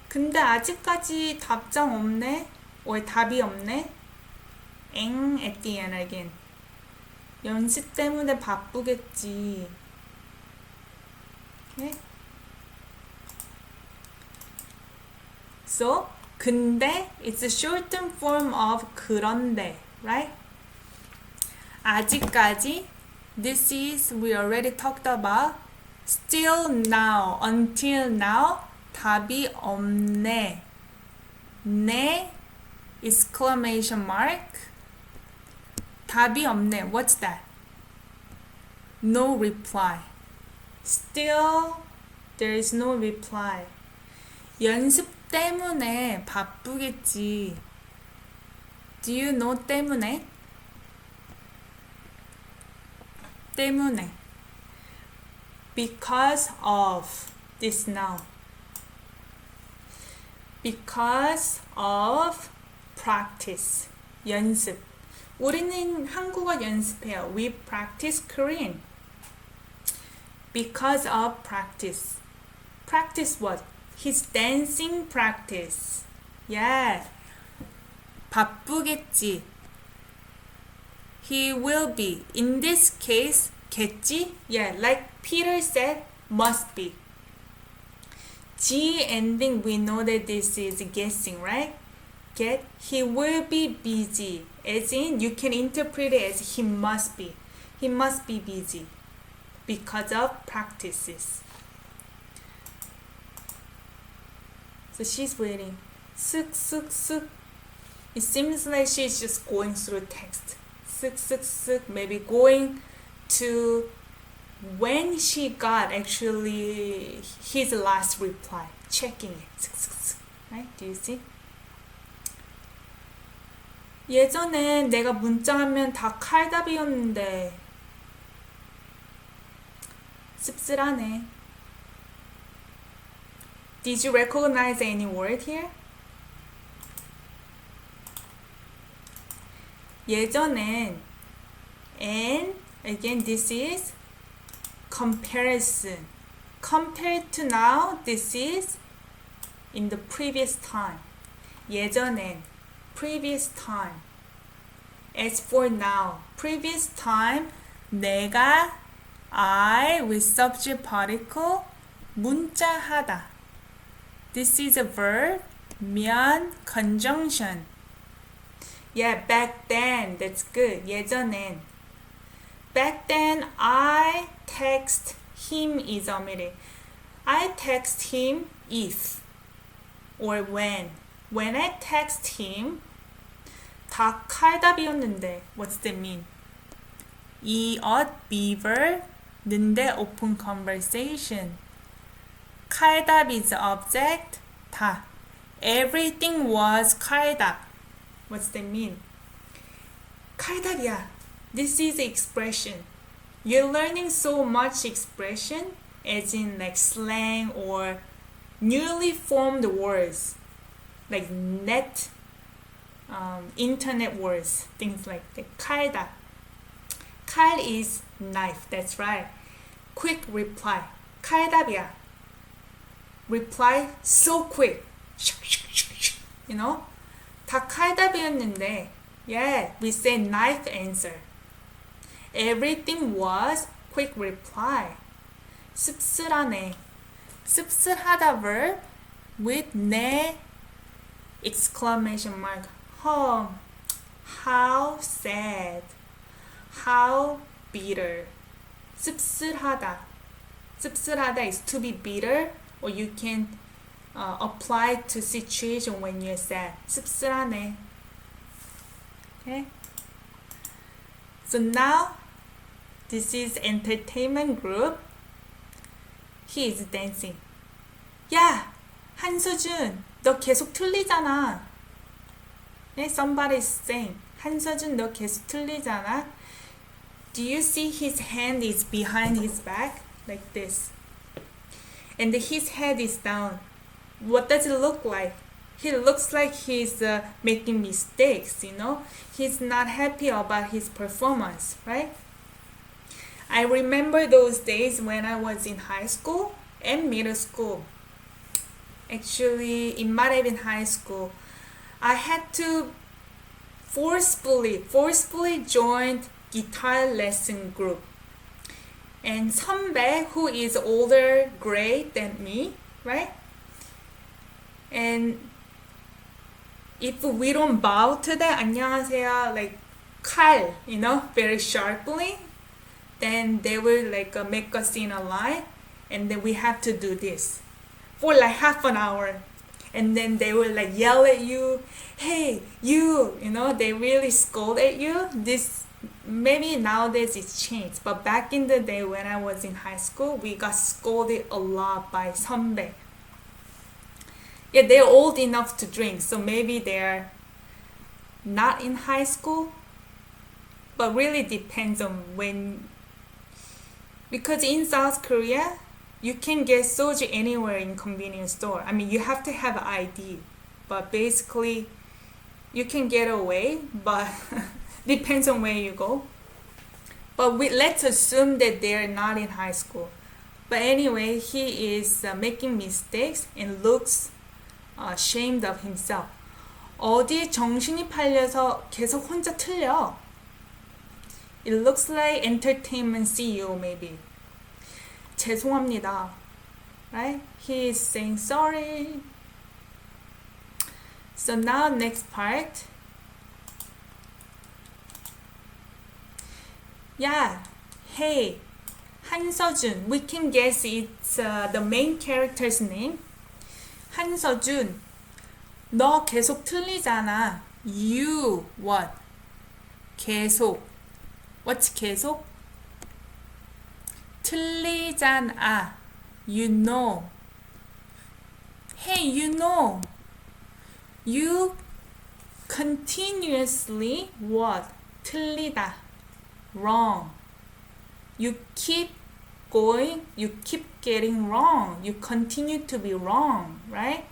근데 아직까지 답장 없네? or 답이 없네? 엥 at the end again. 연습 때문에 바쁘겠지. Okay? So, 근데 it's a shortened form of 그런데, right? 아직까지, this is we already talked about. Still now, until now, 답이 없네. 네, exclamation mark. 답이 없네. What's that? No reply. Still, there is no reply. 연습 때문에 바쁘겠지. Do you know 때문에? 때문에. Because of this now. Because of practice. 연습. 우리는 한국어 연습해요. We practice Korean. Because of practice. Practice what? His dancing practice. Yeah. 바쁘겠지. He will be. In this case, 겠지? Yeah, like Peter said, must be. G ending, we know that this is guessing, right? Get. He will be busy. As in, you can interpret it as he must be. He must be busy because of practices. So she's waiting. Suk, suk, suk. It seems like she's just going through text. Suk, suk, suk. Maybe going to when she got actually his last reply. Checking it. Suk, suk, suk. Right? Do you see? 예전엔 내가 문자하면 다 칼답이었는데 씁쓸하네. Did you recognize any word here? 예전엔 and again this is comparison. Compared to now, this is in the previous time. 예전엔 previous time. As for now, previous time 내가 I with subject particle 문자하다. This is a verb. 면 conjunction. Yeah, back then. That's good. 예전엔. Back then, I text him is omitted. I text him if or when. When I text him, 다 칼답이었는데. What's that mean? 이엇 beaver 는데 open conversation. 칼답 is object. 다. Everything was 칼답. What's that mean? 칼답이야. This is expression. You're learning so much expression as in like slang or newly formed words like net, internet words, things like that. 칼답. 칼 is knife. That's right. Quick reply. 칼답이야. Reply so quick. You know? 다 칼답이었는데. Yeah, we say knife answer. Everything was quick reply. 씁쓸하네. 씁쓸하다 verb with 네 exclamation mark. How sad. How bitter. 씁쓸하다. 씁쓸하다 is to be bitter, or you can apply to situation when you're sad. 씁쓸하네. Okay? So now, this is entertainment group. He is dancing. 야, 한수준, 너 계속 틀리잖아. 네, somebody is saying, 한서준 너 계속 틀리잖아. Do you see his hand is behind his back? Like this. And his head is down. What does it look like? He looks like he's making mistakes, you know? He's not happy about his performance, right? I remember those days when I was in high school and middle school. Actually, it might have been high school. I had to forcefully join guitar lesson group. And 선배, who is older grade than me, right? And if we don't bow to them, 안녕하세요, like 칼, you know, very sharply, then they will like make us in a line, and then we have to do this for like half an hour. And then they will like yell at you, hey, you know, they really scold at you. This, maybe nowadays it's changed, but back in the day when I was in high school, we got scolded a lot by 선배. Yeah, they're old enough to drink, so maybe they're not in high school, but really depends on when, because in South Korea, you can get soju anywhere in convenience store. I mean, you have to have ID, but basically, you can get away, but depends on where you go. But let's assume that they're not in high school. But anyway, he is making mistakes and looks ashamed of himself. 어디에 정신이 팔려서 계속 혼자 틀려. It looks like entertainment CEO maybe. 죄송합니다. Right? He is saying sorry. So now next part. Yeah. Hey. 한서준. We can guess it's the main character's name. 한서준. 너 계속 틀리잖아. You what? 계속. What's 계속? 틀리잖아. You know. Hey, you know. You continuously what? 틀리다. Wrong. You keep going, you keep getting wrong. You continue to be wrong, right?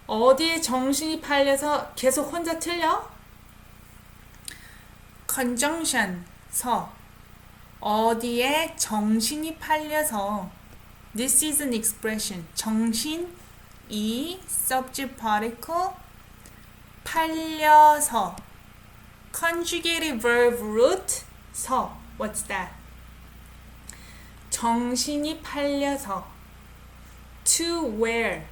어디에 정신이 팔려서 계속 혼자 틀려? conjugation, 서. 어디에 정신이 팔려서. This is an expression. 정신, 이, subject particle, 팔려서. Conjugated verb root, 서. What's that? 정신이 팔려서. To where?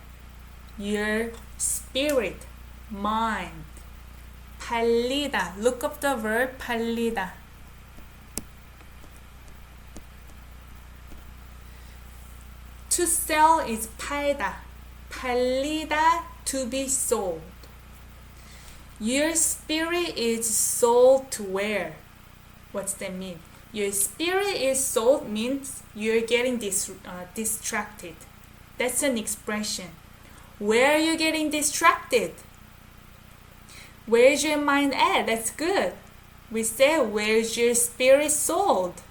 Your spirit, mind. 팔리다. Look up the verb 팔리다. To sell is 팔다. 팔리다, to be sold. Your spirit is sold to where? What's that mean? Your spirit is sold means you're getting distracted. That's an expression. Where are you getting distracted? Where's your mind at? That's good. We say, where's your spirit sold?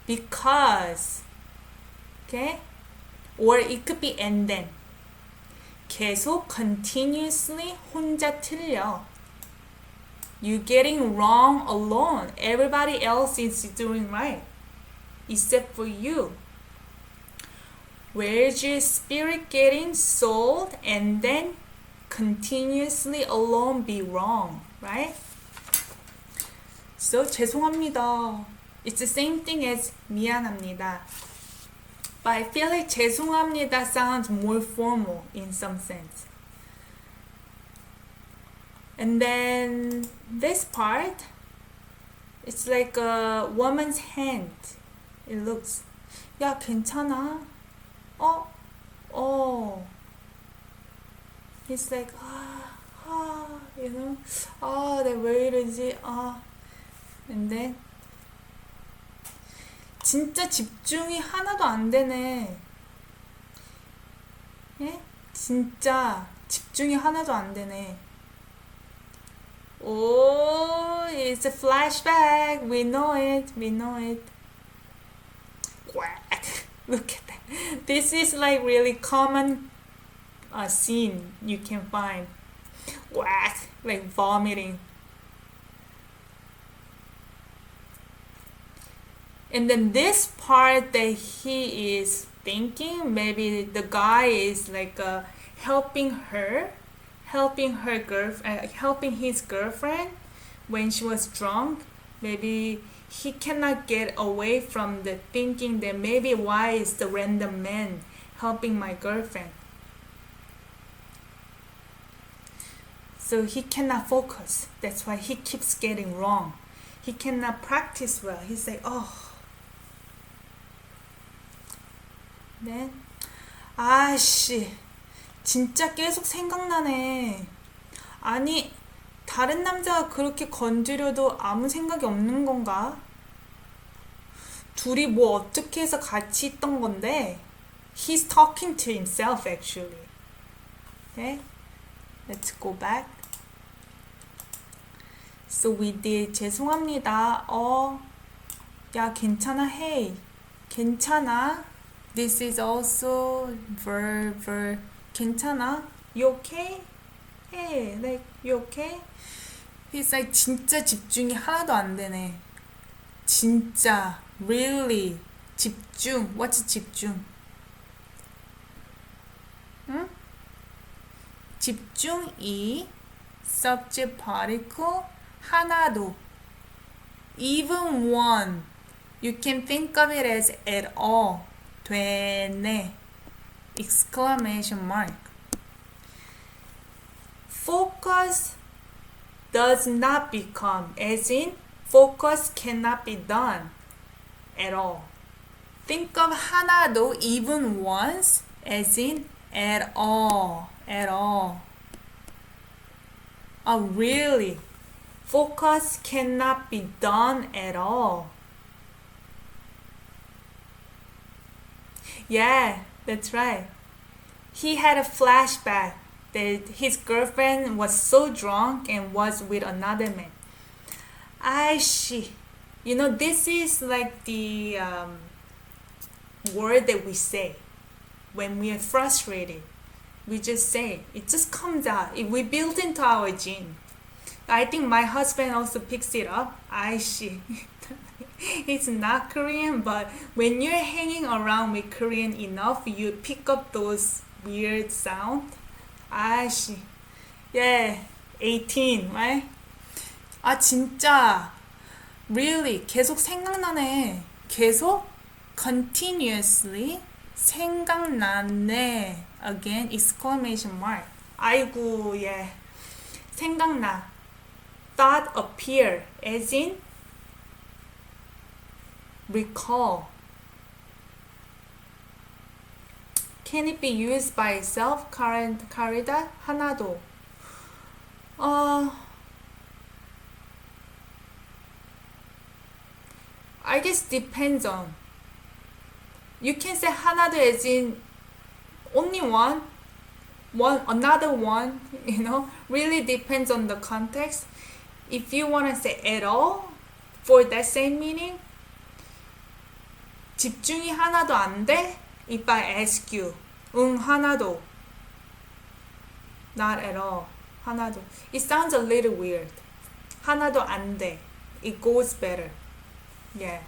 Because. Okay? Or it could be and then. 계속 continuously 혼자 틀려. You're getting wrong alone. Everybody else is doing right. Except for you. Where's your spirit getting sold and then continuously alone be wrong, right? So, 죄송합니다. It's the same thing as 미안합니다. But I feel like 죄송합니다 sounds more formal in some sense. And then this part, it's like a woman's hand. It looks, 야, 괜찮아? It's like, you know, 내가 왜 이러지? And then, 진짜 집중이 하나도 안 되네. 예? 진짜 집중이 하나도 안 되네. Oh, it's a flashback. We know it. We know it. Quack. Look at that. This is like really common scene you can find. Quack. Like vomiting. And then this part that he is thinking, maybe the guy is like helping helping his girlfriend when she was drunk. Maybe he cannot get away from the thinking that maybe why is the random man helping my girlfriend. So he cannot focus. That's why he keeps getting wrong. He cannot practice well. He's like, oh. 네. 아씨, 진짜 계속 생각나네. 아니, 다른 남자가 그렇게 건드려도 아무 생각이 없는 건가? 둘이 뭐 어떻게 해서 같이 있던 건데? He's talking to himself actually. Okay, let's go back. So we did 죄송합니다. 야 괜찮아. Hey, 괜찮아. This is also verb. 괜찮아? You okay? Hey, like, you okay? He's like, 진짜 집중이 하나도 안 되네. 진짜, really. 집중. What's 집중? 응? 집중이 subject particle 하나도. Even one. You can think of it as at all. 되네. Exclamation mark. Focus does not become, as in focus cannot be done at all. Think of 하나도 even once, as in at all. At all. Oh, really? Focus cannot be done at all. Yeah, that's right. He had a flashback that his girlfriend was so drunk and was with another man. You know, this is like the word that we say when we are frustrated. We just say it just comes out. We built into our gene. I think my husband also picks it up. It's not Korean, but when you're hanging around with Korean enough, you pick up those weird sound. Yeah, 18, right? 아 진짜 really 계속 생각나네. 계속 continuously 생각나네. Again, exclamation mark. 아이고, yeah. 생각나. Thought appear, as in recall. Can it be used by itself? 카리다 하나도. I guess depends on. You can say 하나도 as in only one, another one, you know, really depends on the context. If you want to say at all for that same meaning, 집중이 하나도 안 돼? If I ask you, 응, 하나도. Not at all. 하나도. It sounds a little weird. 하나도 안 돼. It goes better. Yeah.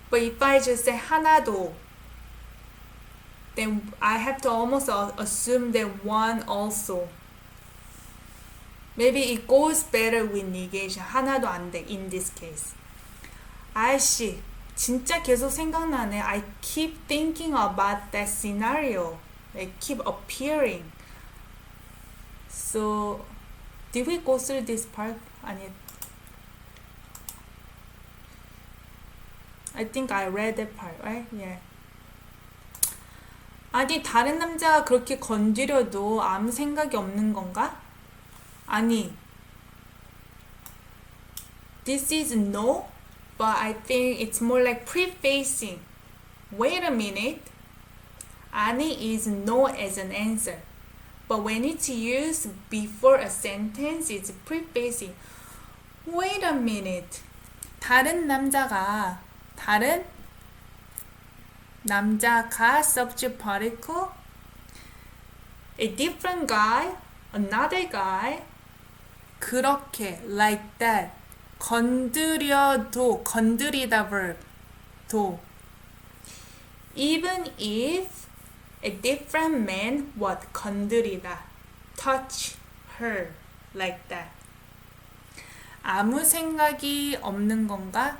But if I just say 하나도, then I have to almost assume that one also. Maybe it goes better with negation. 하나도 안 돼, in this case. 아이씨, 진짜 계속 생각나네. I keep thinking about that scenario. They keep appearing. So, did we go through this part? 아니, I think I read that part, right? Yeah. 아니, 다른 남자가 그렇게 건드려도 아무 생각이 없는 건가? 아니, this is no, but I think it's more like prefacing. Wait a minute. 아니 is no as an answer. But when it's used before a sentence, it's prefacing. Wait a minute. 다른 남자가 subject particle. A different guy, another guy. 그렇게, like that. 건드리다 verb. 도. Even if a different man would 건드리다, touch her, like that. 아무 생각이 없는 건가?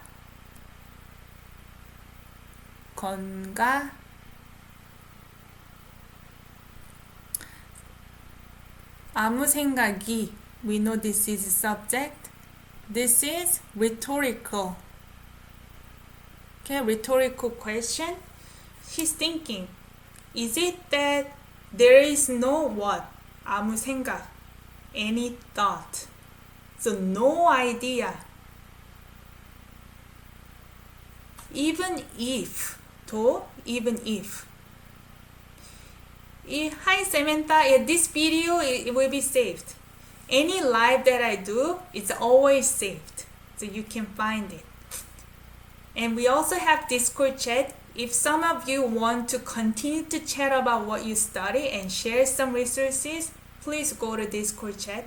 아무 생각이. We know this is subject. This is rhetorical. Okay, rhetorical question. She's thinking. Is it that there is no what? 아무 생각. Any thought. So no idea. Even if. Even if. Hi Samantha, this video it will be saved. Any live that I do, it's always saved. So you can find it. And we also have Discord chat. If some of you want to continue to chat about what you study and share some resources, please go to Discord chat.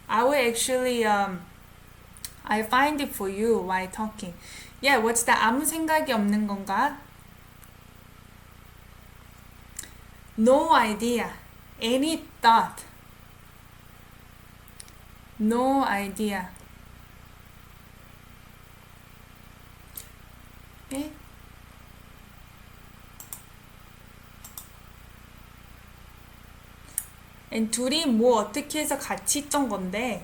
I will actually I find it for you while talking. Yeah, what's that? 아무 생각이 없는 건가? No idea. Any thought. No idea. Okay? And 둘이 뭐 어떻게 해서 같이 있던 건데.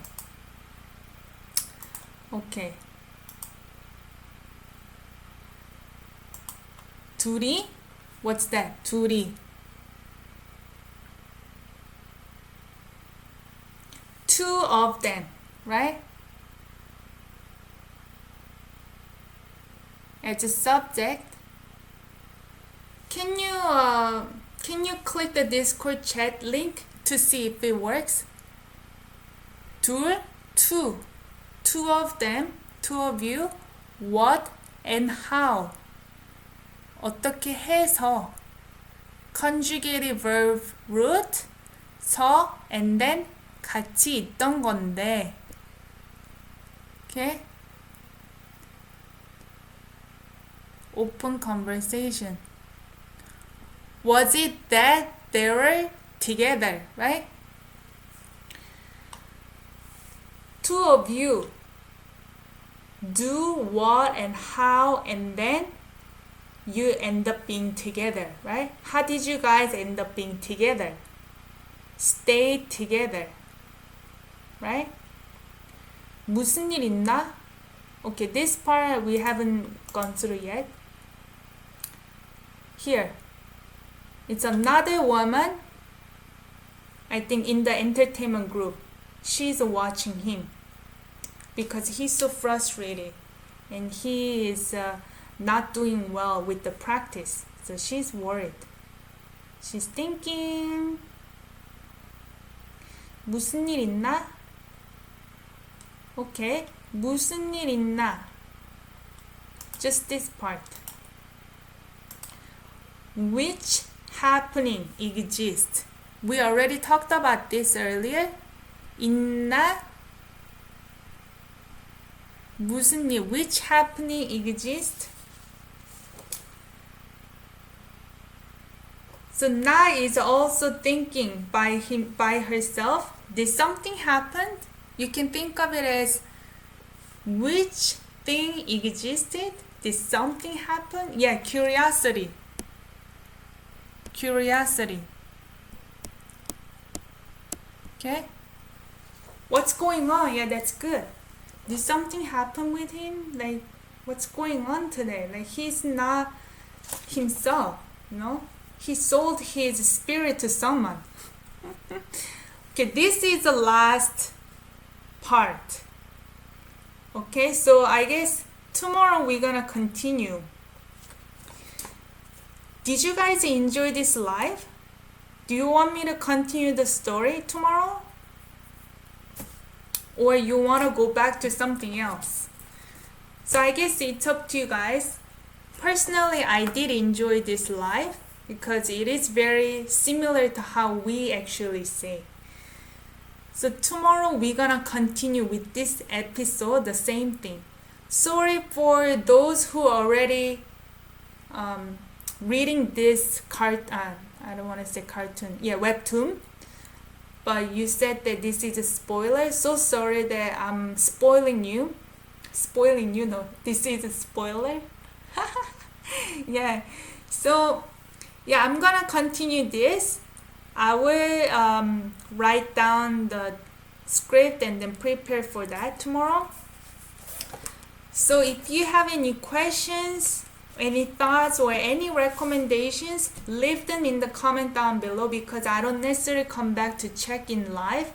오케이. 둘이? What's that? 둘이. Two of them, right? As a subject. Can you click the Discord chat link to see if it works? 둘, two of them, two of you, what and how. 어떻게 해서. Conjugated verb root, 서, and then 같이 있던 건데. Okay? Open conversation. Was it that they were together, right? Two of you do what and how, and then you end up being together, right? How did you guys end up being together? Stay together, right? 무슨 일 있나? Okay, this part we haven't gone through yet. Here, it's another woman, I think in the entertainment group. She's watching him because he's so frustrated and he is not doing well with the practice. So she's worried. She's thinking, 무슨 일 있나? Okay, 무슨 일 있나? Just this part. Which happening exists? We already talked about this earlier. 있나? 무슨 일? Which happening exists? So Na is also thinking by herself. Did something happen? You can think of it as which thing existed? Did something happen? Yeah, curiosity. Curiosity. Okay? What's going on? Yeah, that's good. Did something happen with him? Like, what's going on today? Like, he's not himself, you know? He sold his spirit to someone. Okay, this is the last part. Okay, so I guess tomorrow we're gonna continue. Did you guys enjoy this live? Do you want me to continue the story tomorrow? Or you want to go back to something else? So I guess it's up to you guys. Personally, I did enjoy this live because it is very similar to how we actually say. So tomorrow we're gonna continue with this episode, the same thing. Sorry for those who are already reading this I don't want to say cartoon, webtoon. But you said that this is a spoiler. So sorry that I'm spoiling you. Spoiling you, no, this is a spoiler. So I'm gonna continue this. I will write down the script and then prepare for that tomorrow. So if you have any questions, any thoughts or any recommendations, leave them in the comment down below because I don't necessarily come back to check in live.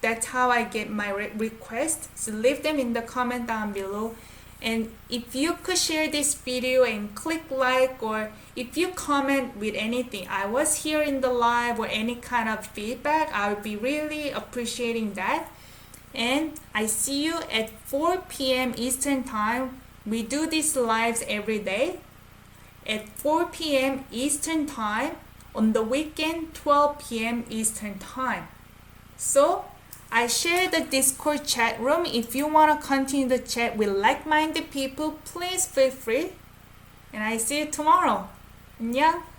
That's how I get my request. So leave them in the comment down below. And if you could share this video and click like, or if you comment with anything, I was here in the live, or any kind of feedback, I would be really appreciating that. And I see you at 4 p.m. Eastern Time. We do these lives every day at 4 p.m. Eastern Time. On the weekend, 12 p.m. Eastern Time. So I share the Discord chat room. If you want to continue the chat with like-minded people, please feel free. And I see you tomorrow. 안녕.